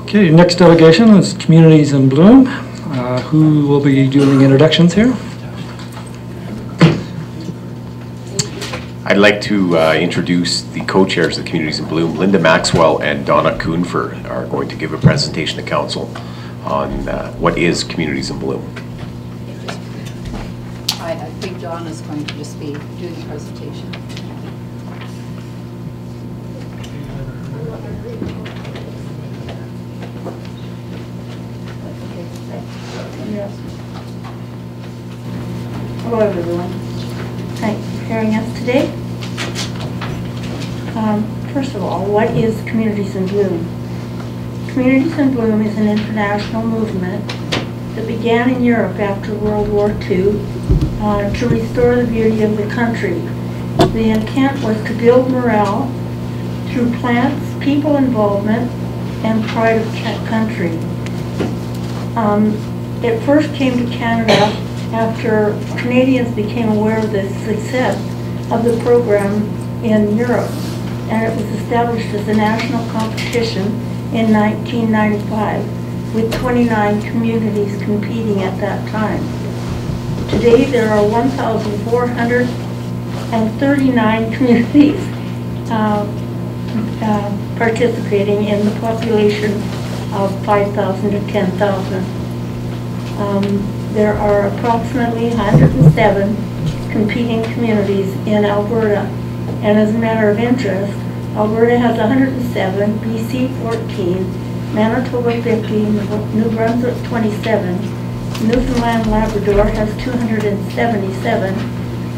Okay, next delegation is Communities in Bloom. Who will be doing the introductions here? I'd like to introduce the co-chairs of the Communities in Bloom. Linda Maxwell and Donna Kuhnfer are going to give a presentation to Council on what is Communities in Bloom. I think Donna's going to just be doing the presentation. Hello everyone. Thanks for hearing us today. First of all, what is Communities in Bloom? Communities in Bloom is an international movement that began in Europe after World War II to restore the beauty of the country. The intent was to build morale through plants, people involvement, and pride of country. It first came to Canada after Canadians became aware of the success of the program in Europe, and it was established as a national competition in 1995 with 29 communities competing at that time. Today there are 1,439 communities participating in the population of 5,000 to 10,000. There are approximately 107 competing communities in Alberta, and as a matter of interest, Alberta has 107, BC 14, Manitoba 50, New Brunswick 27, Newfoundland Labrador has 277,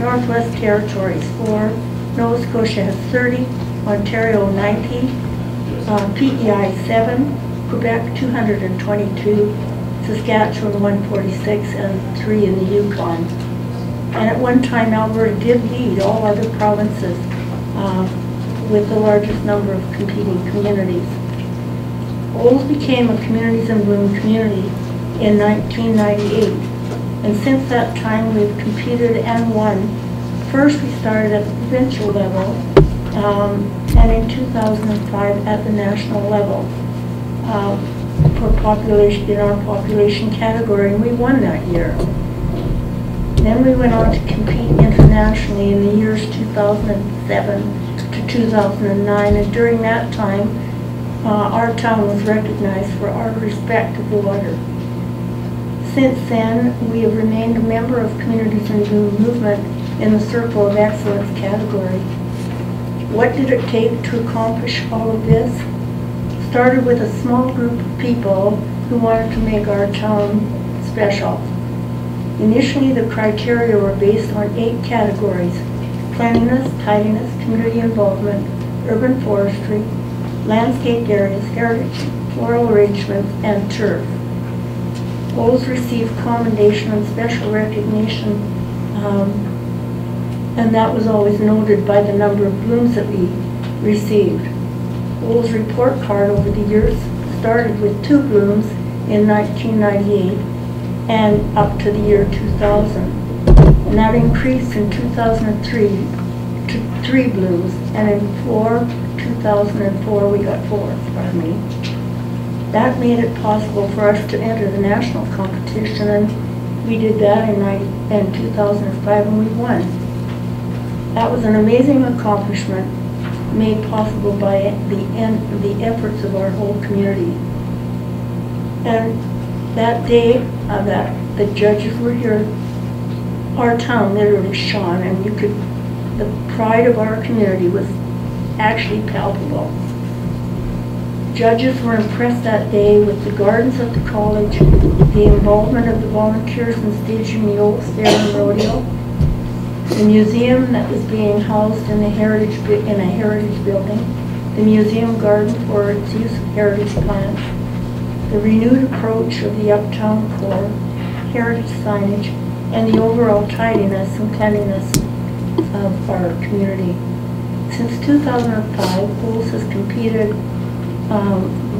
Northwest Territories 4, Nova Scotia has 30, Ontario 90, PEI 7, Quebec 222, Saskatchewan 146, and 3 in the Yukon. And at one time Alberta did lead all other provinces with the largest number of competing communities. Olds became a Communities in Bloom community in 1998, and since that time we've competed and won. First we started at the provincial level, and in 2005 at the national level for population, in our population category, and we won that year. Then we went on to compete internationally in the years 2007 to 2009, and during that time our town was recognized for our respect of the water. Since then, we have remained a member of Communities in Bloom movement in the Circle of Excellence category. What did it take to accomplish all of this? Started with a small group of people who wanted to make our town special. Initially, the criteria were based on 8 categories: cleanliness, tidiness, community involvement, urban forestry, landscaped areas, heritage, floral arrangements, and turf. Olds received commendation and special recognition, and that was always noted by the number of blooms that we received. Olds report card over the years started with 2 blooms in 1998 and up to the year 2000. And that increased in 2003 to 3 blooms, and in 2004 we got 4, pardon me. That made it possible for us to enter the national competition, and we did that in 2005, and we won. That was an amazing accomplishment made possible by the efforts of our whole community. And that day that the judges were here, our town literally shone, and the pride of our community was actually palpable. Judges were impressed that day with the gardens of the college, the involvement of the volunteers in staging the Olds Fair and Rodeo, the museum that was being housed in a heritage building, the museum garden for its use of heritage plants, the renewed approach of the uptown core, heritage signage, and the overall tidiness and cleanliness of our community. Since 2005, Olds has competed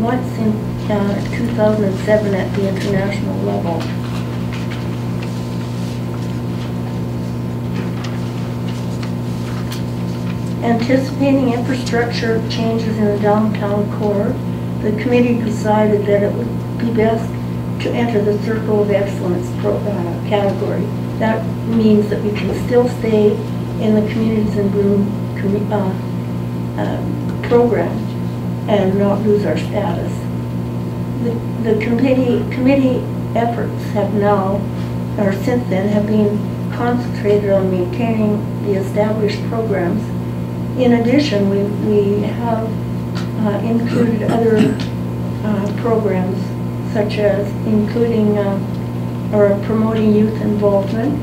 once in 2007 at the international level. Anticipating infrastructure changes in the downtown core, the committee decided that it would be best to enter the Circle of Excellence category. That means that we can still stay in the Communities in Bloom program and not lose our status. The committee efforts have now, or since then, have been concentrated on maintaining the established programs. In addition, we have included other programs, such as including or promoting youth involvement,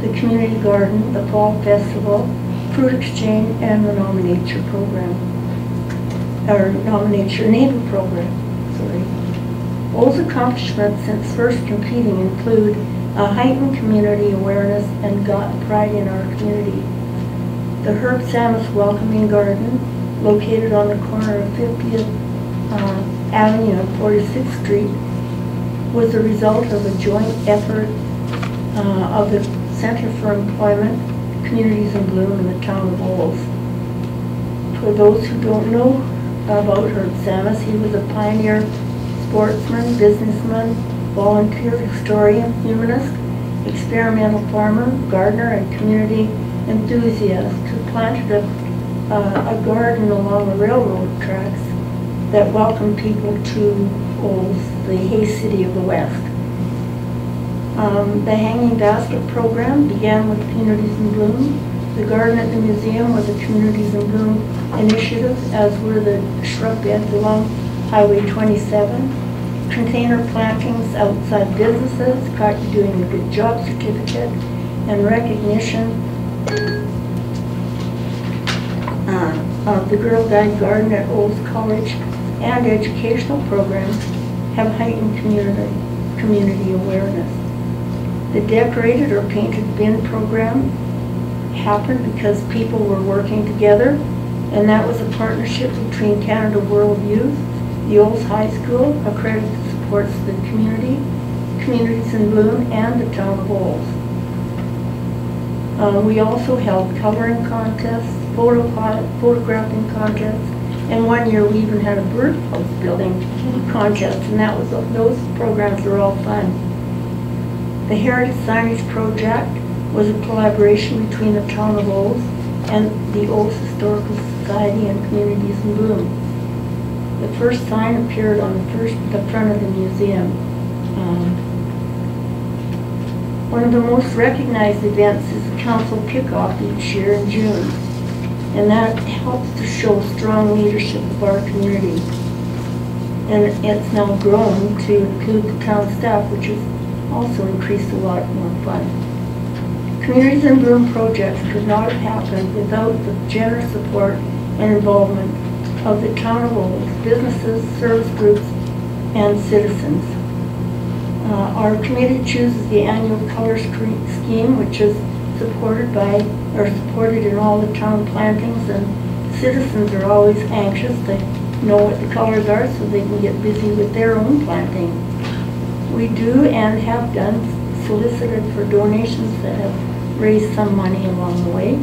the community garden, the fall festival, fruit exchange, and the Nominate Your program, or Nominate Your Neighbor program. Sorry. Olds accomplishments since first competing include a heightened community awareness and pride in our community. The Herb Samus Welcoming Garden, located on the corner of 50th Avenue and 46th Street, was the result of a joint effort of the Center for Employment, Communities in Bloom, and the town of Olds. For those who don't know about Herb Samus, he was a pioneer sportsman, businessman, volunteer historian, humanist, experimental farmer, gardener, and community enthusiast who planted a garden along the railroad tracks that welcomed people to Olds, the Hay City of the West. The Hanging Basket program began with Communities in Bloom. The garden at the museum was a Communities in Bloom initiative, as were the shrub beds along Highway 27. Container plantings outside businesses, caught you doing a good job certificate, and recognition of the Girl Guide Garden at Olds College and educational programs have heightened community awareness. The decorated or painted bin program happened because people were working together, and that was a partnership between Canada World Youth, the Olds High School, accredited supports the Communities in Bloom, and the town of Olds. We also held coloring contests, photographing contests, and one year we even had a birdhouse building contest, and those programs are all fun. The Heritage Signage Project was a collaboration between the town of Olds and the Olds Historical Society and Communities in Bloom. The first sign appeared on the front of the museum. One of the most recognized events is the council kickoff each year in June, and that helps to show strong leadership of our community. And it's now grown to include the town staff, which has also increased a lot more fun. Communities in Bloom projects could not have happened without the generous support and involvement of the town of Olds, businesses, service groups, and citizens. Our committee chooses the annual color scheme, which is supported in all the town plantings, and citizens are always anxious to know what the colors are so they can get busy with their own planting. We do and have done solicited for donations that have raised some money along the way.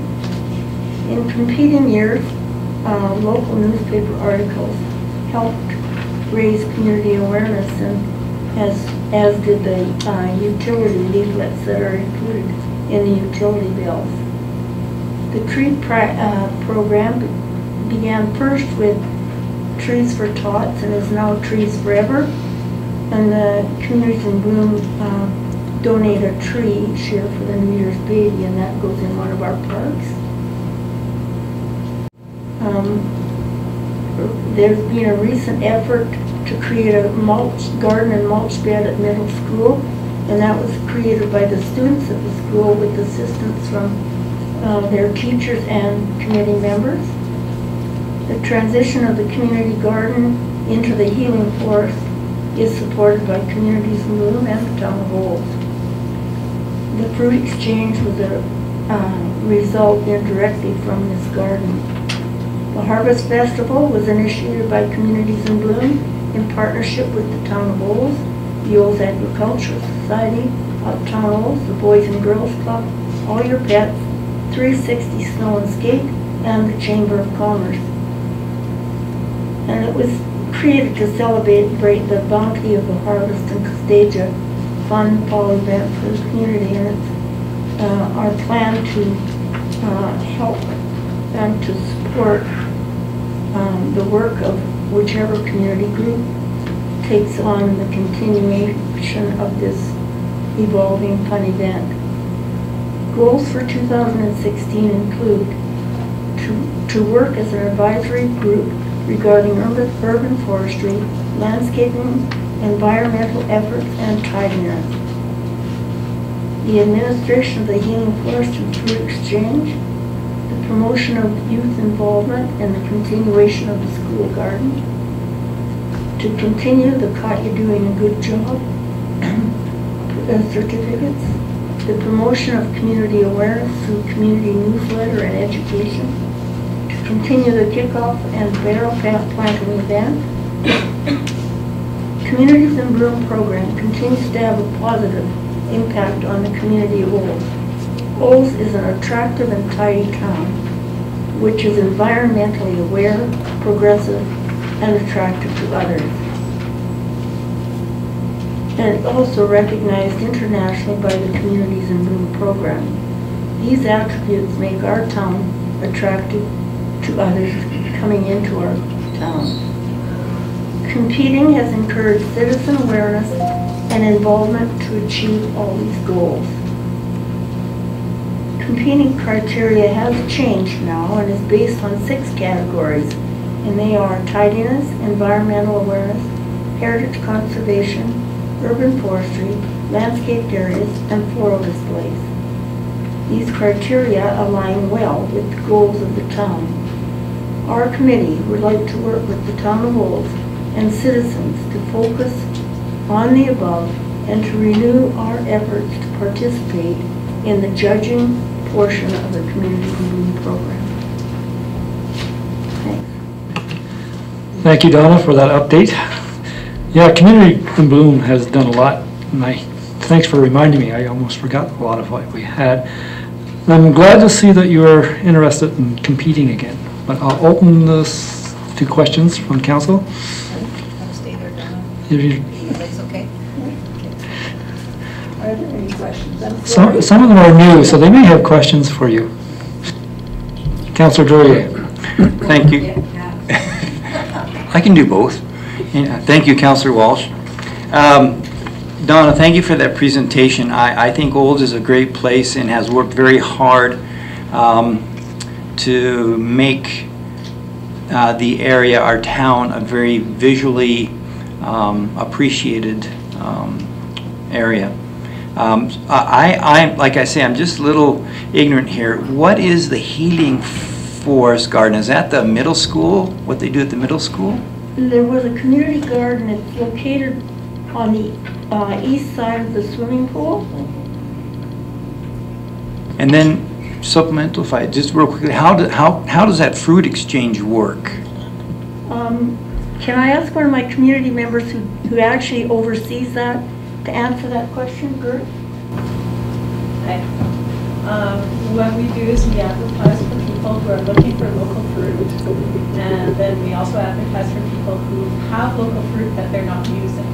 In competing years, local newspaper articles helped raise community awareness, and as did the utility leaflets that are included in the utility bills. The tree program began first with Trees for Tots and is now Trees Forever. And the Communities in Bloom donate a tree each year for the New Year's baby, and that goes in one of our parks. There's been a recent effort to create a garden and mulch bed at middle school, and that was created by the students at the school with assistance from their teachers and committee members. The transition of the community garden into the healing forest is supported by Communities in Bloom and the town of Olds. The fruit exchange was a result indirectly from this garden. The Harvest Festival was initiated by Communities in Bloom in partnership with the town of Olds, the Olds Agricultural Society, Uptown Olds, the Boys and Girls Club, All Your Pets, 360 Snow and Skate, and the Chamber of Commerce. And it was created to celebrate the bounty of the harvest and stage a fun fall event for the community. And it's our plan to help them to support the work of whichever community group takes on the continuation of this evolving fun event. Goals for 2016 include to work as an advisory group regarding urban forestry, landscaping, environmental efforts, and tidiness. The administration of the Healing Forest and Fruit Exchange, the promotion of youth involvement and the continuation of the school garden, to continue the Caught You Doing a Good Job certificates, the promotion of community awareness through community newsletter and education, to continue the kickoff and barrel planting event. Communities in Bloom program continues to have a positive impact on the community of Olds. Olds is an attractive and tidy town, which is environmentally aware, progressive, and attractive to others. And also recognized internationally by the Communities in Bloom program. These attributes make our town attractive to others coming into our town. Competing has encouraged citizen awareness and involvement to achieve all these goals. Competing criteria has changed now and is based on 6 categories, and they are tidiness, environmental awareness, heritage conservation, urban forestry, landscaped areas, and floral displays. These criteria align well with the goals of the town. Our committee would like to work with the town of Olds and citizens to focus on the above and to renew our efforts to participate in the judging portion of the Community in Bloom program. Thanks. Thank you, Donna, for that update. Yeah, Community in Bloom has done a lot, and thanks for reminding me. I almost forgot a lot of what we had. And I'm glad to see that you're interested in competing again. But I'll open this to questions from council. I'll stay there, Donna. If you, Everybody's okay? Are there any questions? some of them are new, so they may have questions for you. Councillor Drouillet. Thank you. I can do both. Thank you, Councillor Walsh. Donna, thank you for that presentation. I think Olds is a great place and has worked very hard to make the area, our town, a very visually appreciated area. Like I say, I'm just a little ignorant here. What is the Healing Forest Garden? Is that the middle school? What they do at the middle school? There was a community garden. It's located on the east side of the swimming pool. And then supplemental, if I just real quickly, how does that fruit exchange work? Can I ask one of my community members who actually oversees that to answer that question, Gert? Okay. What we do is we advertise for people who are looking for local fruit, and then we also advertise for people who have local fruit that they're not using.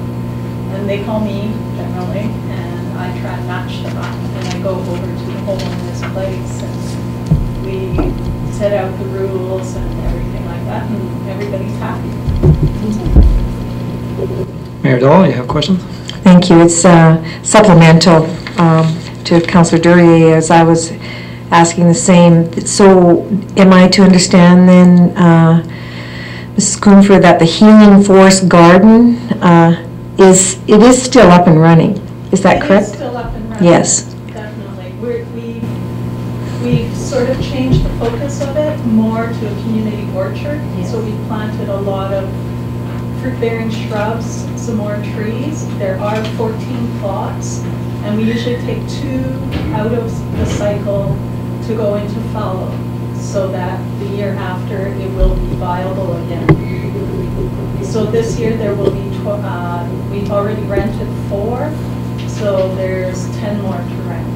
And they call me generally, and I try and match them up, and I go over to the homeowner's place, and we set out the rules and everything like that, and everybody's happy. Mayor Dahl, you have questions? Thank you. It's supplemental to Councillor Duryea, as I was asking the same. So am I to understand then, Mrs. Coonford, that the Healing Forest Garden is still up and running? Is that correct? It is still up and running. Yes. Definitely. We've sort of changed the focus of it more to a community orchard. Yes. So we planted a lot of fruit-bearing shrubs, some more trees. There are 14 plots, and we usually take 2 out of the cycle to go into fallow, so that the year after it will be viable again. So this year there will be, we've already rented 4, so there's 10 more to rent.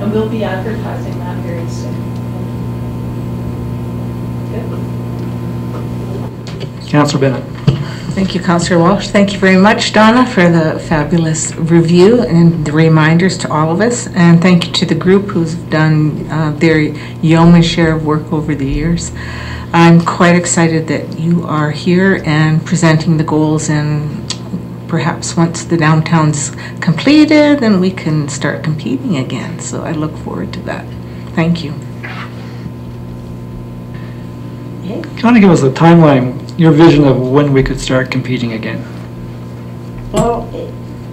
And we'll be advertising that very soon. Good. Councillor Bennett. Thank you, Councillor Walsh. Thank you very much, Donna, for the fabulous review and the reminders to all of us. And thank you to the group who's done their yeoman share of work over the years. I'm quite excited that you are here and presenting the goals, and perhaps once the downtown's completed, then we can start competing again. So I look forward to that. Thank you. Kind of give us a timeline, your vision of when we could start competing again. Well,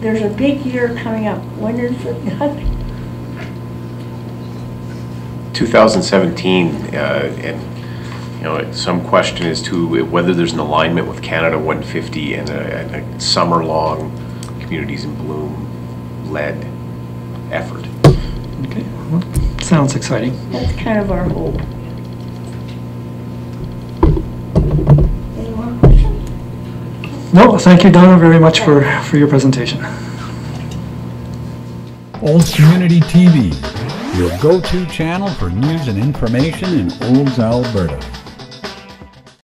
there's a big year coming up. When is it? 2017, and some question as to whether there's an alignment with Canada 150 and a summer-long Communities in Bloom led effort. Okay, well, sounds exciting. That's kind of our hope. Any more questions? No, thank you, Donna, very much for your presentation. Olds Community TV, your go-to channel for news and information in Olds, Alberta.